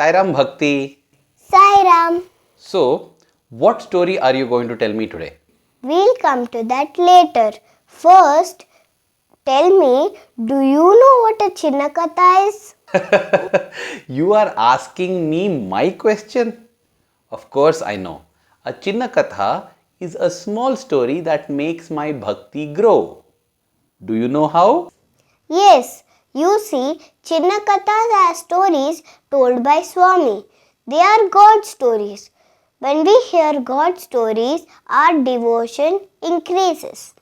Sai Ram Bhakti. Sai Ram. So, what story are you going to tell me today? We'll come to that later. First, tell me, do you know what a Chinna Katha is? You are asking me my question? Of course I know. A Chinna Katha is a small story that makes my bhakti grow. Do you know how? Yes, you see, Chinna Kathas are stories told by Swami. They are God stories. When we hear God stories, our devotion increases.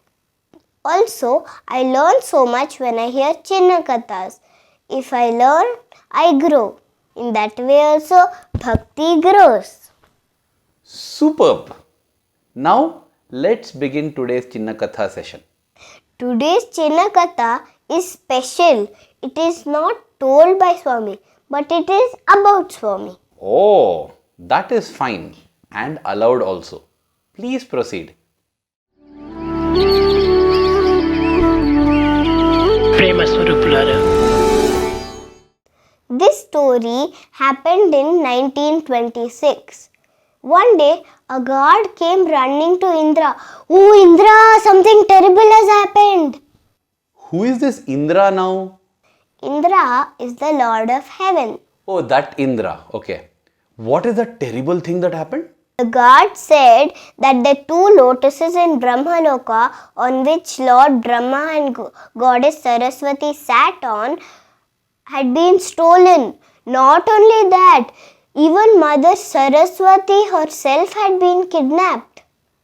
Also, I learn so much when I hear Chinna Kathas. If I learn, I grow. In that way also, Bhakti grows. Superb! Now, let's begin today's Chinna Katha session. Today's Chinna Katha is special. It is not told by Swami, but it is about Swami. Oh, that is fine and allowed also. Please proceed. This story happened in 1926. One day, a guard came running to Indra. Oh, Indra, something terrible has happened. Who is this Indra now? Indra is the Lord of Heaven. Oh, that Indra. Okay. What is the terrible thing that happened? The guard said that the two lotuses in Brahmaloka on which Lord Brahma and Goddess Saraswati sat on had been stolen. Not only that, even Mother Saraswati herself had been kidnapped.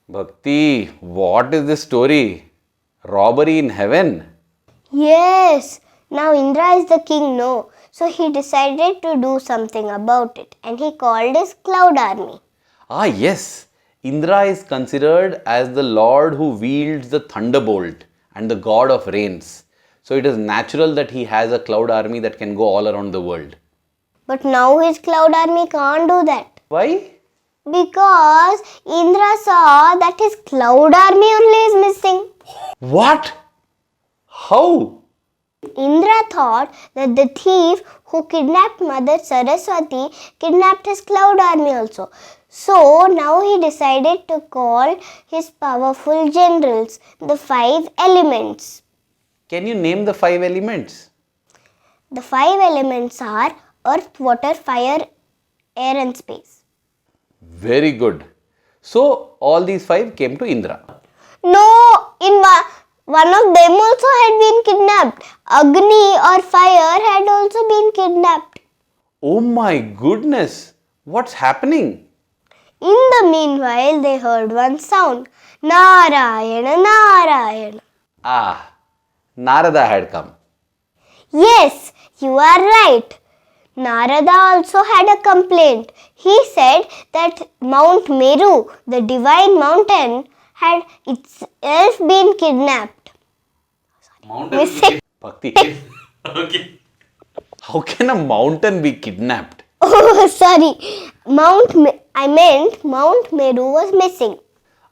Bhakti, what is this story? Robbery in heaven? Yes, now Indra is the king, no. So he decided to do something about it and he called his cloud army. Ah, yes. Indra is considered as the lord who wields the thunderbolt and the god of rains. So it is natural that he has a cloud army that can go all around the world. But now his cloud army can't do that. Why? Because Indra saw that his cloud army only is missing. What? How? Indra thought that the thief who kidnapped Mother Saraswati kidnapped his cloud army also. So now he decided to call his powerful generals, the 5 elements. Can you name the 5 elements? The 5 elements are earth, water, fire, air and space. Very good. So all these 5 came to Indra. No, one of them also had been kidnapped. Agni or fire had also been kidnapped. Oh my goodness. What's happening? In the meanwhile, they heard one sound. Narayana, Narayana. Ah, Narada had come. Yes, you are right. Narada also had a complaint. He said that Mount Meru, the divine mountain, had itself been kidnapped. Mountain? Bhakti. Okay. How can a mountain be kidnapped? Oh, sorry. Mount Meru was missing.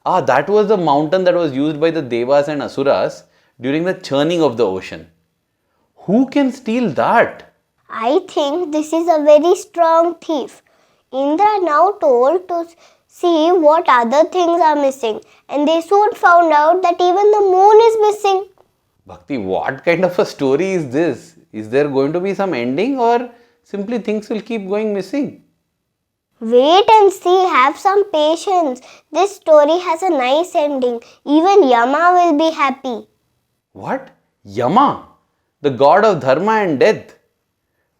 Ah, that was the mountain that was used by the Devas and Asuras during the churning of the ocean. Who can steal that? I think this is a very strong thief. Indra now told to see what other things are missing, and they soon found out that even the moon is missing. Bhakti, what kind of a story is this? Is there going to be some ending or simply things will keep going missing? Wait and see, have some patience. This story has a nice ending. Even Yama will be happy. What? Yama? The god of dharma and death?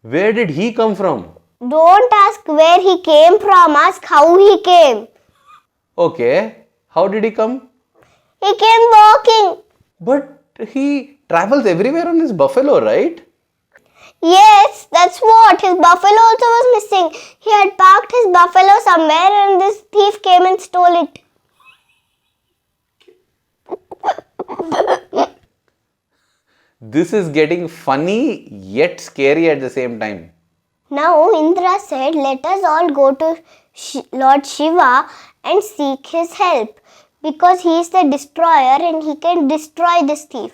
Where did he come from? Don't ask where he came from, ask how he came. Okay, how did he come? He came walking. But he travels everywhere on his buffalo, right? Yes, that's what. His buffalo also was missing. He had parked his buffalo somewhere and this thief came and stole it. This is getting funny yet scary at the same time. Now Indra said, let us all go to Lord Shiva and seek his help because he is the destroyer and he can destroy this thief.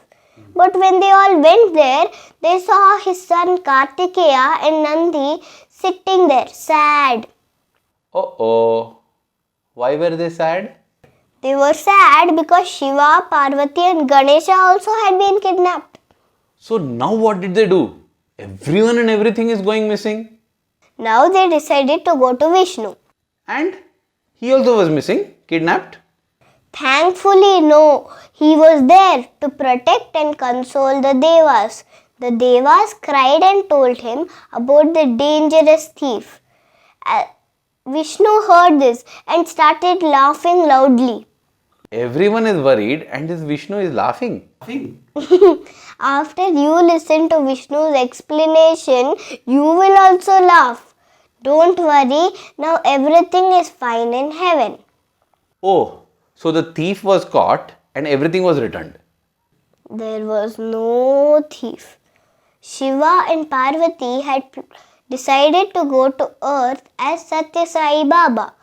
But when they all went there, they saw his son Kartikeya and Nandi sitting there, sad. Oh, why were they sad? They were sad because Shiva, Parvati and Ganesha also had been kidnapped. So now what did they do? Everyone and everything is going missing. Now they decided to go to Vishnu. And he also was missing, kidnapped. Thankfully, no, he was there to protect and console the Devas. The Devas cried and told him about the dangerous thief. Vishnu heard this and started laughing loudly. Everyone is worried and this Vishnu is laughing. After you listen to Vishnu's explanation, you will also laugh. Don't worry, now everything is fine in heaven. Oh, so the thief was caught and everything was returned. There was no thief. Shiva and Parvati had decided to go to earth as Sathya Sai Baba,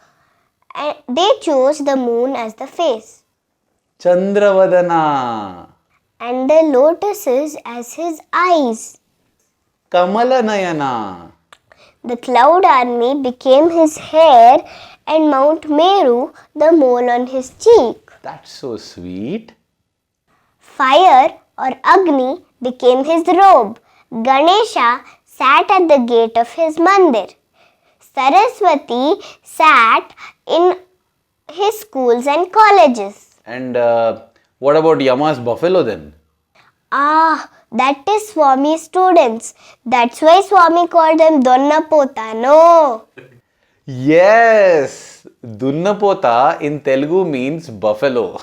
and they chose the moon as the face Chandravadana, and the lotuses as his eyes. Kamalanayana. The cloud army became his hair and Mount Meru the mole on his cheek. That's so sweet. Fire or Agni became his robe. Ganesha sat at the gate of his mandir. Saraswati sat in his schools and colleges. And what about Yama's buffalo then? Ah, that is Swami's students. That's why Swami called them Donnapota, no? Yes, Dunnapota in Telugu means buffalo.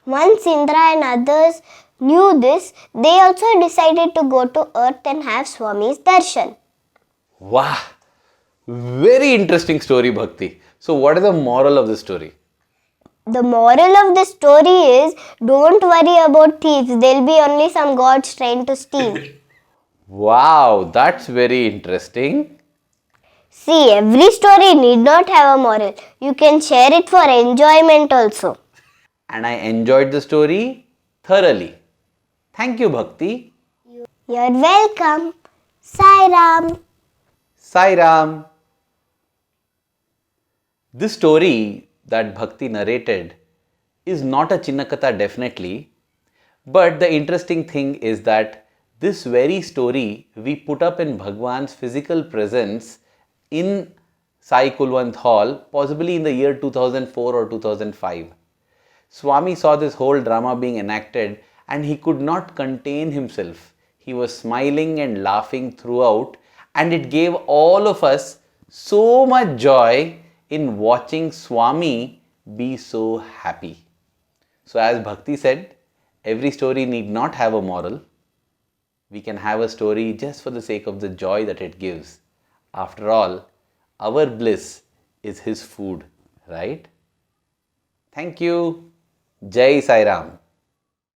Once Indra and others knew this, they also decided to go to earth and have Swami's darshan. Wow, very interesting story, Bhakti. So, what is the moral of the story? The moral of the story is don't worry about thieves, there'll be only some gods trying to steal. Wow, that's very interesting. See, every story need not have a moral. You can share it for enjoyment also. And I enjoyed the story thoroughly. Thank you, Bhakti. You're welcome. Sai Ram. Sai Ram. This story that Bhakti narrated is not a Chinna Katha definitely, but the interesting thing is that this very story we put up in Bhagwan's physical presence in Sai Kulwant Hall, possibly in the year 2004 or 2005. Swami saw this whole drama being enacted and he could not contain himself. He was smiling and laughing throughout, and it gave all of us so much joy in watching Swami be so happy. So as Bhakti said, every story need not have a moral. We can have a story just for the sake of the joy that it gives. After all, our bliss is his food, right? Thank you. Jai Sai Ram.